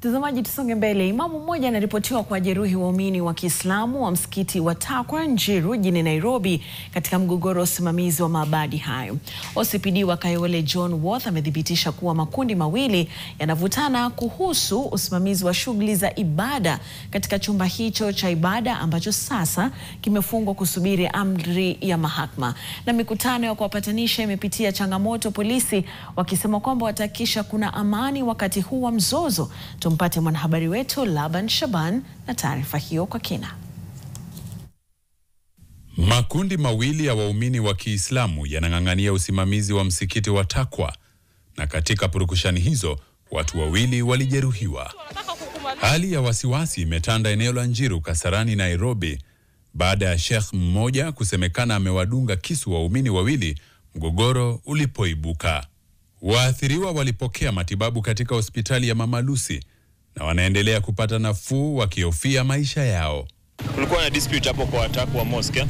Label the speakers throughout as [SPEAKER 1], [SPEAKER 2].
[SPEAKER 1] Mtazamaji, tusonge mbele. Imamu mmoja anaripotiwa kujeruhi waumini wa Kiislamu wa msikiti wa Takwa Njiru jijini Nairobi katika mgogoro wa usimamizi wa maabadi hayo. OCPD wa Kayole John Worth amethibitisha kuwa makundi mawili yanavutana kuhusu usimamizi wa shughuli za ibada katika chumba hicho cha ibada ambacho sasa kimefungwa kusubiri amri ya mahakama. Na mikutano ya kuwapatanisha imepitia changamoto, polisi wakisema kwamba watahakikisha kuna amani wakati huu wa mzozo. Tumpate mwanahabari wetu Laban Shaban na taarifa hiyo kwa kina.
[SPEAKER 2] Makundi mawili ya waumini wa Kiislamu yanang'ang'ania usimamizi wa msikiti wa Takwa, na katika purukushani hizo watu wawili walijeruhiwa. Hali ya wasiwasi imetanda eneo la Njiru, Kasarani, Nairobi baada ya Sheikh mmoja kusemekana amewadunga kisu waumini wawili mgogoro ulipoibuka. Waathiriwa walipokea matibabu katika hospitali ya Mama Lucy na wanaendelea kupata nafuu wakihofia maisha yao.
[SPEAKER 3] Kulikuwa na dispute hapo kwa Takwa Mosque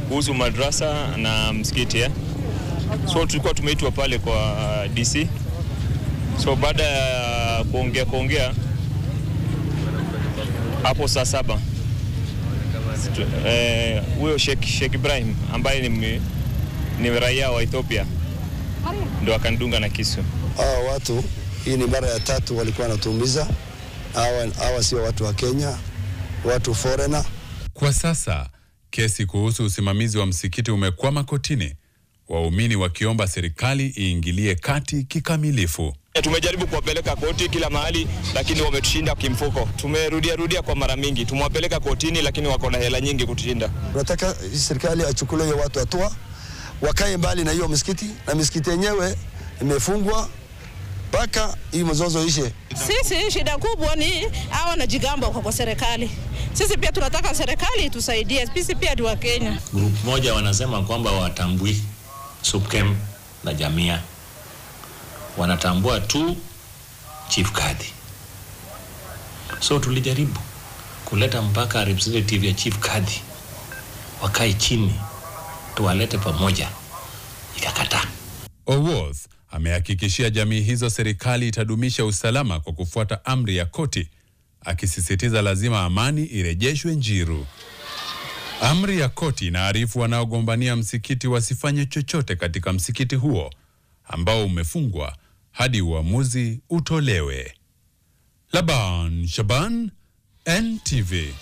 [SPEAKER 3] kuhusu madrasa na msikiti. So tulikuwa tumeitwa pale kwa DC. So baada ya kuongea hapo saa 7 huyo Sheikh Ibrahim ambaye ni raia wa Ethiopia ndo akandunga na kisu.
[SPEAKER 4] Hawa watu, hii ni mara ya 3 walikuwa wanatuumiza. Hawa sio watu wa Kenya, watu foreigner.
[SPEAKER 2] Kwa sasa kesi kuhusu usimamizi wa msikiti umekwama kotini, waumini wakiomba serikali iingilie kati kikamilifu.
[SPEAKER 3] Tumejaribu kuwapeleka koti kila mahali lakini wametushinda kimfuko. Tumerudia kwa mara mingi. Tumewapeleka kotini lakini wako na hela nyingi kutushinda.
[SPEAKER 4] Tunataka serikali achukue hiyo watu hatua, wakae mbali na hiyo msikiti, na msikiti yenyewe imefungwa mpaka hii mzozo ishe.
[SPEAKER 5] Sisi shida kubwa ni hawa na jigamba kwa serikali. Sisi pia tunataka serikali itusaidie. Sisi pia ni wa Kenya.
[SPEAKER 6] Group moja wanasema kwamba watambui SUPKEM na Jamia. Wanatambua tu Chief Kadhi. So tulijaribu kuleta mpaka representative ya Chief Kadhi wakae chini tuwalete pamoja, ikakataa.
[SPEAKER 2] Oworth amehakikishia jamii hizo serikali itadumisha usalama kwa kufuata amri ya koti, akisisitiza lazima amani irejeshwe Njiru. Amri ya koti inaarifu wanaogombania msikiti wasifanye chochote katika msikiti huo ambao umefungwa hadi uamuzi utolewe. Laban Shaban, NTV.